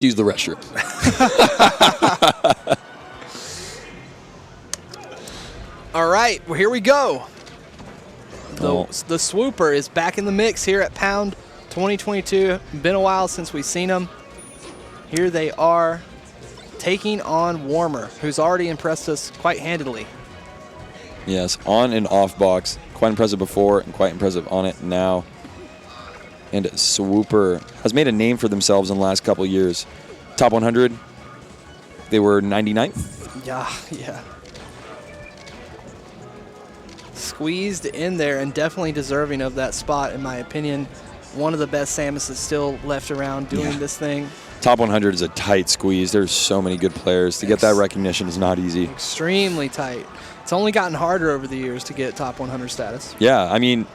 use the restroom. All right, well, here we go. The Swooper is back in the mix here at Pound 2022. Been a while since we've seen them. Here they are taking on Warmer, who's already impressed us quite handily. Yes, on and off box. Quite impressive before and quite impressive on it now. And TheSWOOPER has made a name for themselves in the last couple of years. Top 100, they were 99th. Yeah. Squeezed in there and definitely deserving of that spot, in my opinion. One of the best Samus is still left around doing this thing. Top 100 is a tight squeeze. There's so many good players. To get that recognition is not easy. Extremely tight. It's only gotten harder over the years to get top 100 status. Yeah, I mean,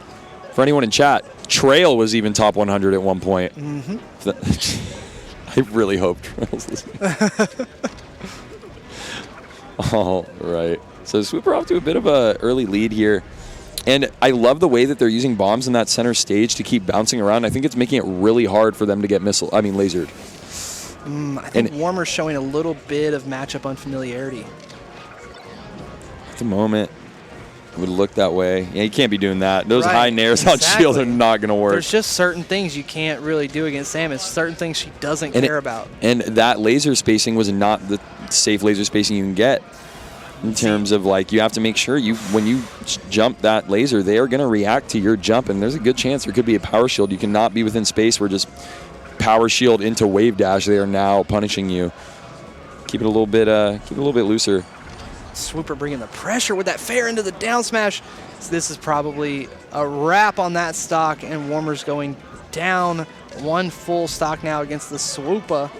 for anyone in chat, Trail was even top 100 at one point. I really hope Trail's listening. All right. So TheSWOOPER off to a bit of an early lead here. And I love the way that they're using bombs in that center stage to keep bouncing around. I think it's making it really hard for them to get lasered. I think Warmer's showing a little bit of matchup unfamiliarity. At the moment, it would look that way. Yeah, you can't be doing that. Those high nairs on shield are not going to work. There's just certain things you can't really do against Samus, certain things she doesn't care about. And that laser spacing was not the safe laser spacing you can get. In terms of, like, you have to make sure when you jump that laser, they are going to react to your jump, and there's a good chance there could be a power shield. You cannot be within space where just power shield into wave dash. They are now punishing you. Keep it a little bit looser. TheSWOOPER bringing the pressure with that fair into the down smash. So this is probably a wrap on that stock, and Warmer's going down one full stock now against TheSWOOPER.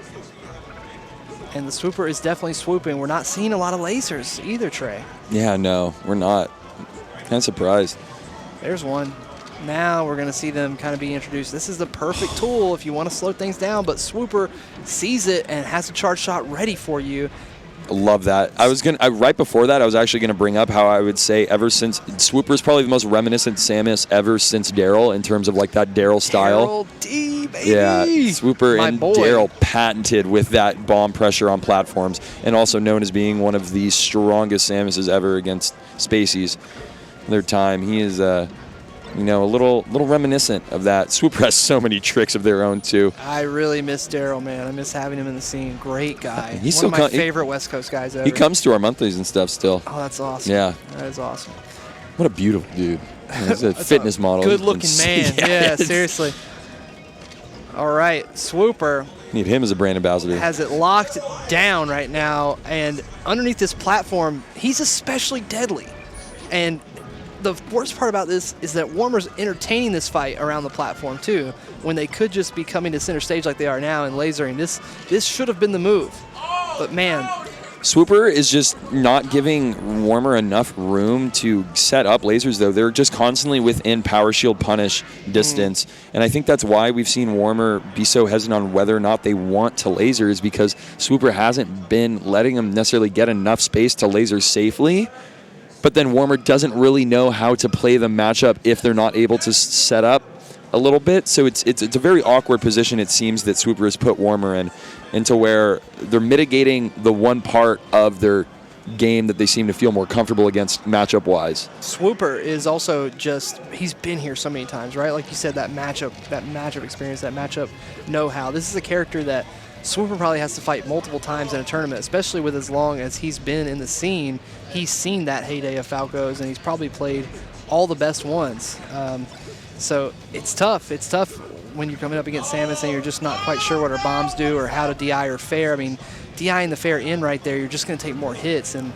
And TheSWOOPER is definitely swooping. We're not seeing a lot of lasers either, Trey. Yeah, no, we're not. Kind of surprised. There's one. Now we're going to see them kind of be introduced. This is the perfect tool if you want to slow things down, but TheSWOOPER sees it and has a charge shot ready for you. I love that. Right before that, I was actually going to bring up how I would say ever since TheSWOOPER is probably the most reminiscent Samus ever since Daryl in terms of like that Daryl style. Daryl D, baby. Yeah, TheSWOOPER and Daryl patented with that bomb pressure on platforms, and also known as being one of the strongest Samuses ever against Spaceys. Their time, he is a little reminiscent of that. TheSWOOPER has so many tricks of their own too. I really miss Daryl, man. I miss having him in the scene. Great guy. He's one of my favorite West Coast guys ever. He comes to our monthlies and stuff still. Oh, that's awesome. Yeah. That is awesome. What a beautiful dude. He's a fitness model. Good-looking man. Yeah, seriously. All right, TheSWOOPER. Need him as a brand ambassador. Has it locked down right now, and underneath this platform, he's especially deadly. And the worst part about this is that Warmer's entertaining this fight around the platform too, when they could just be coming to center stage like they are now and lasering. This should have been the move, but man. TheSWOOPER is just not giving Warmer enough room to set up lasers, though. They're just constantly within power shield punish distance, and I think that's why we've seen Warmer be so hesitant on whether or not they want to laser, is because TheSWOOPER hasn't been letting them necessarily get enough space to laser safely. But then Warmer doesn't really know how to play the matchup if they're not able to set up a little bit. So it's a very awkward position, it seems, that TheSWOOPER has put Warmer in, into where they're mitigating the one part of their game that they seem to feel more comfortable against matchup-wise. TheSWOOPER is also he's been here so many times, right? Like you said, that matchup experience, that matchup know-how. This is a character that TheSWOOPER probably has to fight multiple times in a tournament, especially with as long as he's been in the scene. He's seen that heyday of Falcos, and he's probably played all the best ones. So it's tough. It's tough when you're coming up against Samus and you're just not quite sure what her bombs do or how to DI her fair. I mean, DIing the fair in right there, you're just going to take more hits. And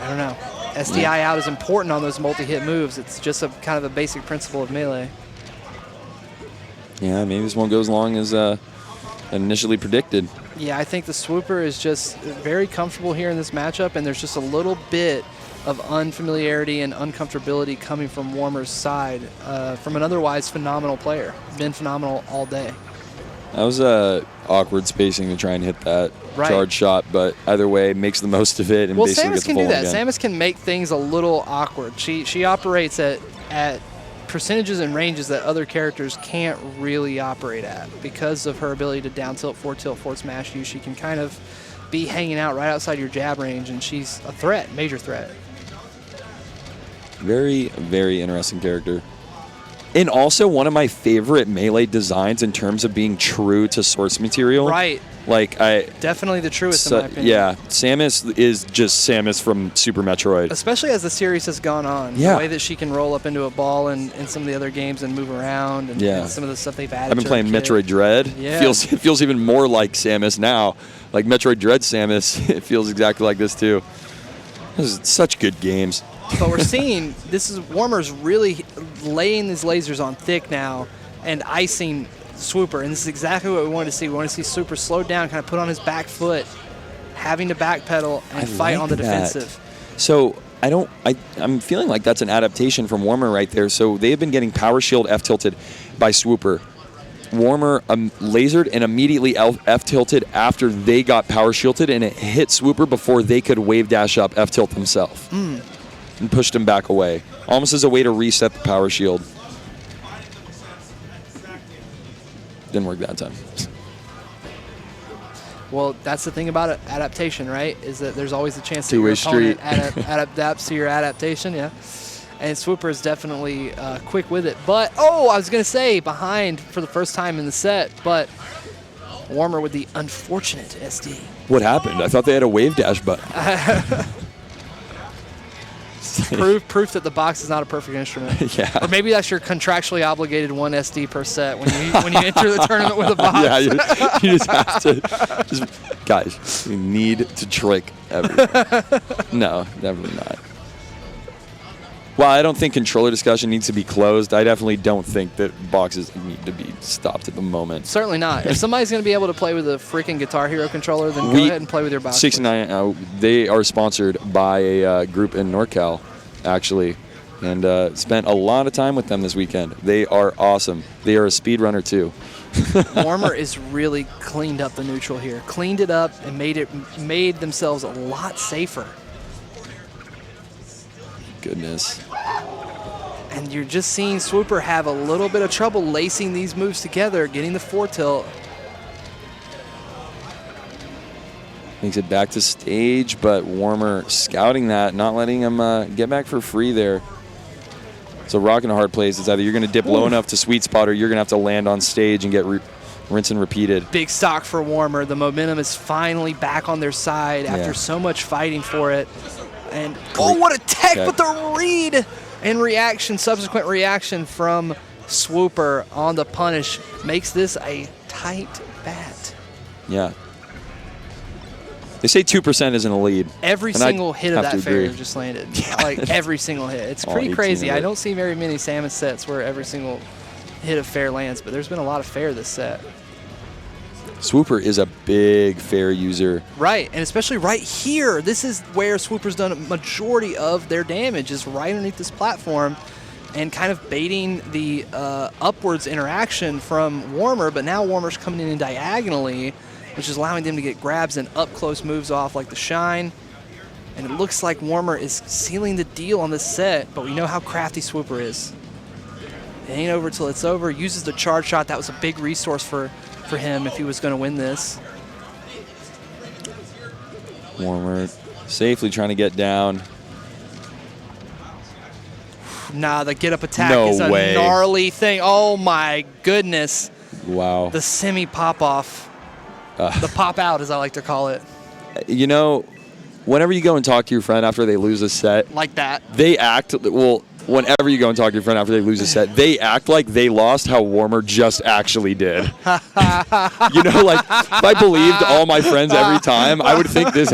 I don't know. SDI out is important on those multi-hit moves. It's just a kind of a basic principle of Melee. Yeah, maybe this won't go as long as initially predicted. Yeah, I think TheSWOOPER is just very comfortable here in this matchup, and there's just a little bit of unfamiliarity and uncomfortability coming from Warmer's side from an otherwise phenomenal player. Been phenomenal all day. That was awkward spacing to try and hit that charge shot, but either way, makes the most of it and basically Samus gets the can full do that. again. Samus can make things a little awkward. She operates at percentages and ranges that other characters can't really operate at because of her ability to down tilt, forward smash you. She can kind of be hanging out right outside your jab range, and she's a threat, major threat. Very, very interesting character. And also one of my favorite melee designs in terms of being true to source material. Right. Like definitely the truest in my opinion. Yeah, Samus is just Samus from Super Metroid. Especially as the series has gone on. Yeah. The way that she can roll up into a ball in some of the other games and move around and some of the stuff they've added. I've been playing Metroid Dread. Yeah. It feels even more like Samus now. Like Metroid Dread Samus, it feels exactly like this too. This is such good games. But we're seeing Warmer's really laying these lasers on thick now and icing SWOOPER, and this is exactly what we wanted to see. We want to see SWOOPER slowed down, kind of put on his back foot, having to backpedal and fight on the defensive. So I'm feeling like that's an adaptation from Warmer right there. So they have been getting power shield F tilted by SWOOPER. Warmer lasered and immediately F tilted after they got power shielded, and it hit SWOOPER before they could wave dash up F tilt themselves. And pushed him back away, almost as a way to reset the power shield. Didn't work that time. Well, that's the thing about adaptation, right? Is that there's always a chance that Two-way your opponent street. adapts to your adaptation, yeah. And SWOOPER is definitely quick with it. But, I was going to say, behind for the first time in the set, but Warmer with the unfortunate SD. What happened? I thought they had a wave dash button. Proof that the box is not a perfect instrument. Yeah. Or maybe that's your contractually obligated 1 SD per set when you enter the tournament with a box. Yeah, you just have to. Guys, you need to trick everyone. No, definitely not. Well, I don't think controller discussion needs to be closed. I definitely don't think that boxes need to be stopped at the moment. Certainly not. If somebody's going to be able to play with a freaking Guitar Hero controller, then go ahead and play with your box. 69, they are sponsored by a group in NorCal, actually, and spent a lot of time with them this weekend. They are awesome. They are a speedrunner, too. Warmer is really cleaned up the neutral here. Cleaned it up and made themselves a lot safer. Goodness. And you're just seeing SWOOPER have a little bit of trouble lacing these moves together, getting the 4 tilt. Makes it back to stage, but Warmer scouting that, not letting him get back for free there. So rock and a hard place. It's either you're going to dip low enough to sweet spot, or you're going to have to land on stage and get rinse and repeated. Big stock for Warmer. The momentum is finally back on their side after so much fighting for it. And what a tech, but the read and reaction, subsequent reaction from SWOOPER on the punish makes this a tight bat. Yeah. They say 2% isn't a lead. Every single hit of that fair just landed. Like every single hit. It's pretty crazy. I don't see very many Samus sets where every single hit of fair lands, but there's been a lot of fair this set. SWOOPER is a big fair user. Right, and especially right here. This is where SWOOPER's done a majority of their damage, is right underneath this platform and kind of baiting the upwards interaction from Warmer, but now Warmer's coming in diagonally, which is allowing them to get grabs and up-close moves off like the Shine. And it looks like Warmer is sealing the deal on this set, but we know how crafty SWOOPER is. It ain't over till it's over. Uses the charge shot. That was a big resource for him if he was going to win this. Warmer safely trying to get down. Nah, the get-up attack is a gnarly thing. Oh, my goodness. Wow. The semi-pop-off. The pop-out, as I like to call it. You know, whenever you go and talk to your friend after they lose a set. Like that. They act, whenever you go and talk to your friend after they lose a set, they act like they lost how Warmer just actually did. You know, like, if I believed all my friends every time, I would think this